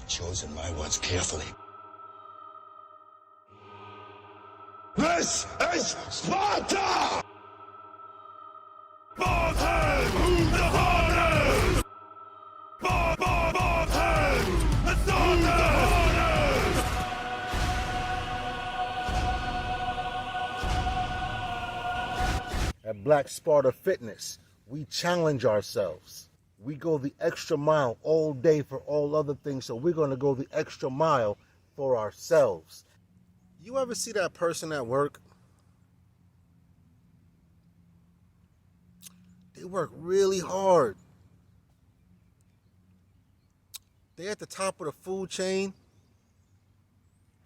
Chosen my words carefully. This is Sparta! Spartan! Who's the hardest? Spartan! Who's the hardest? At Black Sparta Fitness, we challenge ourselves. We go the extra mile all day for all other things, so we're going to go the extra mile for ourselves. You ever see that person at work? They work really hard. They at the top of the food chain.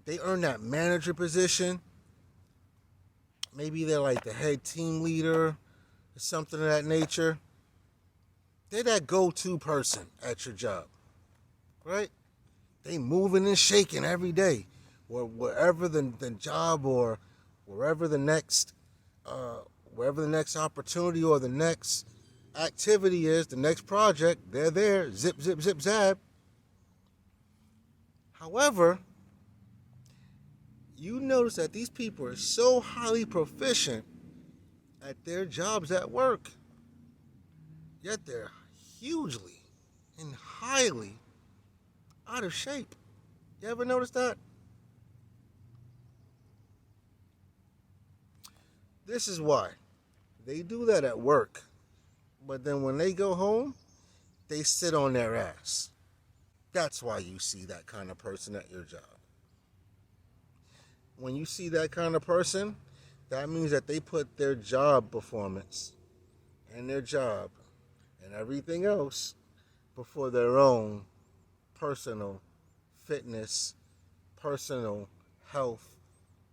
They earn that manager position. Maybe they're like the head team leader or something of that nature. They're that go-to person at your job, right? They moving and shaking every day, or wherever the job or wherever the next opportunity or the next activity is, the next project, they're there, zip, zip, zip, zap. However, you notice that these people are so highly proficient at their jobs at work, yet they're hugely and highly out of shape. You ever notice that? This is why. They do that at work, but then when they go home, they sit on their ass. That's why you see that kind of person at your job. When you see that kind of person, that means that they put their job performance and their job and everything else before their own personal fitness, personal health,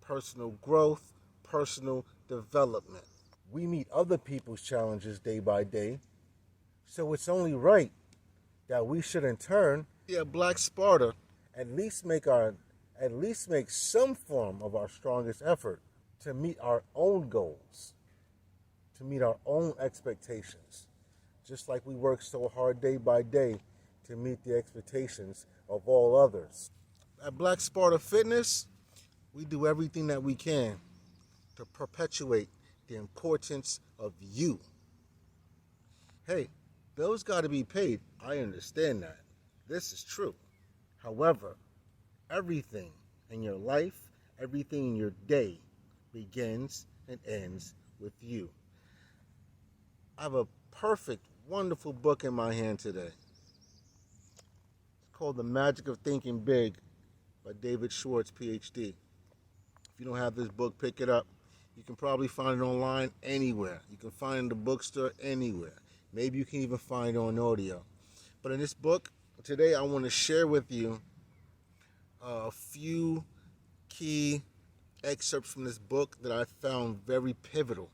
personal growth, personal development. We meet other people's challenges day by day, so it's only right that we should in turn be a Black Sparta, at least make some form of our strongest effort to meet our own goals, to meet our own expectations, just like we work so hard day by day to meet the expectations of all others. At Black Sparta Fitness, we do everything that we can to perpetuate the importance of you. Hey, bills got to be paid. I understand that. This is true. However, everything in your life, everything in your day begins and ends with you. I have a perfect, wonderful book in my hand today. It's called The Magic of Thinking Big by David Schwartz, PhD. If you don't have this book, pick it up. You can probably find it online anywhere. You can find it in the bookstore anywhere. Maybe you can even find it on audio. But in this book, today I want to share with you a few key excerpts from this book that I found very pivotal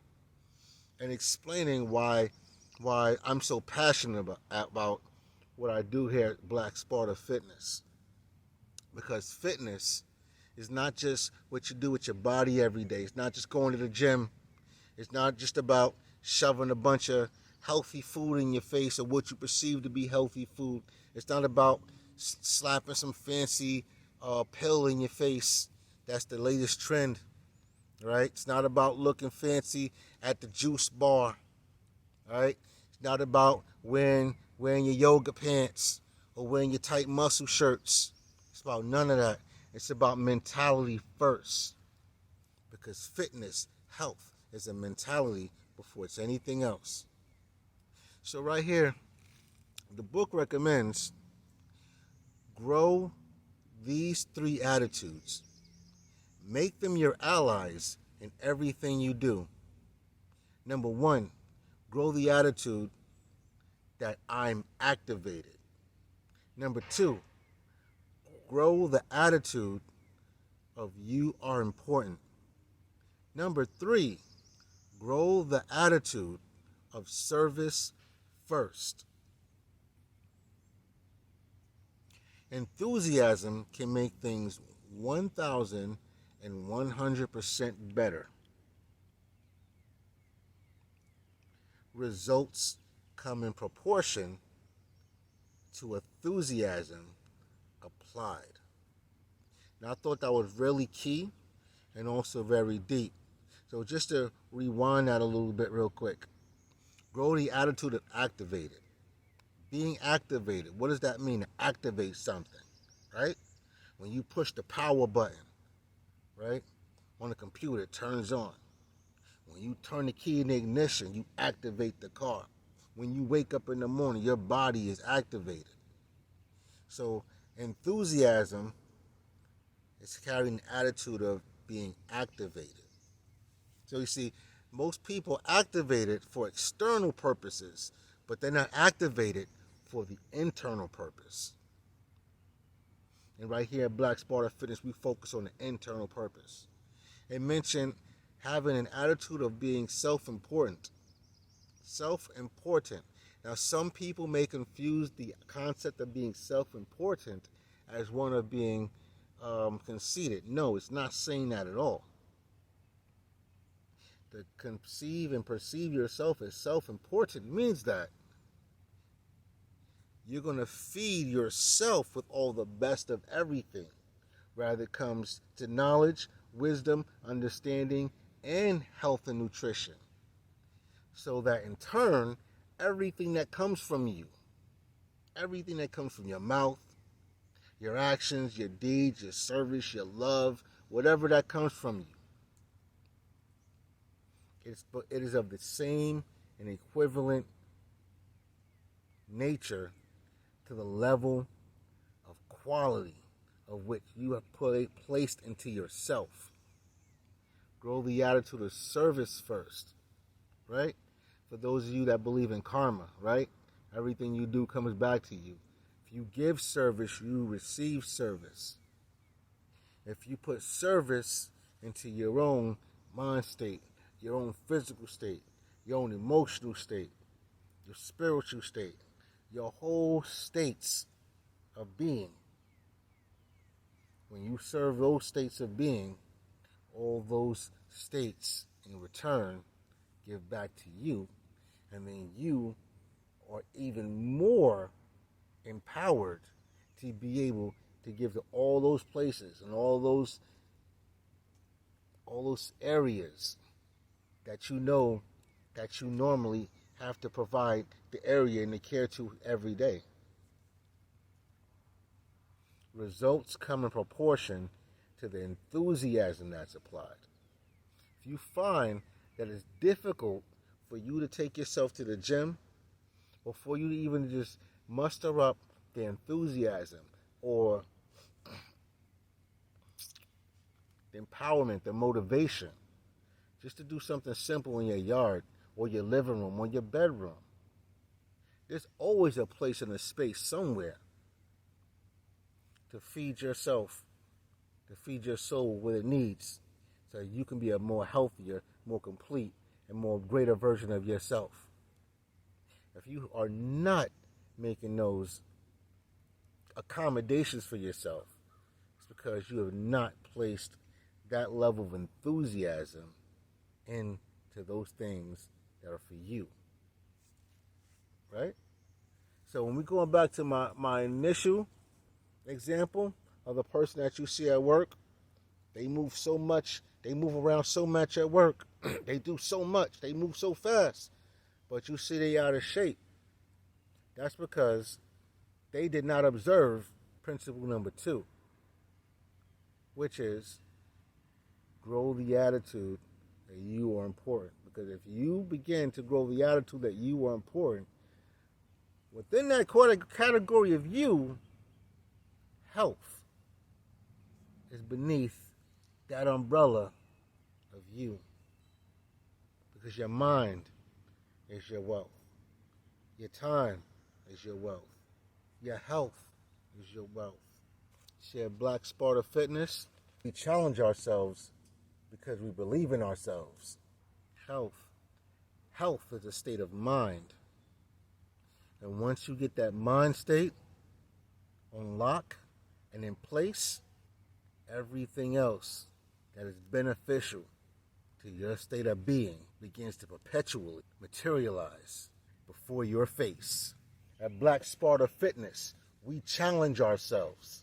in explaining why I'm so passionate about what I do here at Black Sparta Fitness. Because fitness is not just what you do with your body every day. It's not just going to the gym. It's not just about shoving a bunch of healthy food in your face or what you perceive to be healthy food. It's not about slapping some fancy pill in your face. That's the latest trend, right? It's not about looking fancy at the juice bar, right? It's not about wearing your yoga pants or wearing your tight muscle shirts. It's about none of that. It's about mentality first, because fitness, health is a mentality before it's anything else. So right here, the book recommends grow these 3 attitudes. Make them your allies in everything you do. Number 1, grow the attitude that I'm activated. Number 2, grow the attitude of you are important. Number 3, grow the attitude of service first. Enthusiasm can make things 1,100% better. Results come in proportion to enthusiasm applied. Now, I thought that was really key and also very deep. So just to rewind that a little bit real quick. Grow the attitude of activated. Being activated, what does that mean? To activate something, right? When you push the power button, right, on the computer, it turns on. When you turn the key in the ignition, you activate the car. When you wake up in the morning, your body is activated. So enthusiasm is carrying the attitude of being activated. So you see, most people activate it for external purposes, but they're not activated for the internal purpose. And right here at Black Spartan Fitness, we focus on the internal purpose. It mentioned having an attitude of being self-important. Self-important. Now, some people may confuse the concept of being self-important as one of being conceited. No, it's not saying that at all. To conceive and perceive yourself as self-important means that you're going to feed yourself with all the best of everything. Rather, it comes to knowledge, wisdom, understanding, and health and nutrition. So that in turn, everything that comes from you, everything that comes from your mouth, your actions, your deeds, your service, your love, whatever that comes from you, it is of the same and equivalent nature to the level of quality of which you have placed into yourself. Grow the attitude of service first, right? For those of you that believe in karma, right? Everything you do comes back to you. If you give service, you receive service. If you put service into your own mind state, your own physical state, your own emotional state, your spiritual state, your whole states of being. When you serve those states of being, all those states in return give back to you, and then you are even more empowered to be able to give to all those places and all those areas that you know that you normally have to provide the area and the care to every day. Results come in proportion to the enthusiasm that's applied. If you find that it's difficult for you to take yourself to the gym, or for you to even just muster up the enthusiasm or the empowerment, the motivation, just to do something simple in your yard or your living room or your bedroom, there's always a place and a space somewhere to feed yourself, to feed your soul what it needs, so you can be a more healthier, more complete, and more greater version of yourself. If you are not making those accommodations for yourself, it's because you have not placed that level of enthusiasm into those things that are for you. Right? So when we're going back to my initial example of the person that you see at work, they move around so much at work, they do so much, they move so fast, but you see they out of shape. That's because they did not observe principle number 2, which is grow the attitude that you are important. Because if you begin to grow the attitude that you are important, within that category of you, health is beneath that umbrella of you. Because your mind is your wealth. Your time is your wealth. Your health is your wealth. Share Black Spartan Fitness. We challenge ourselves because we believe in ourselves. Health is a state of mind. And once you get that mind state on lock and in place, everything else that is beneficial to your state of being begins to perpetually materialize before your face. At Black Spartan Fitness, we challenge ourselves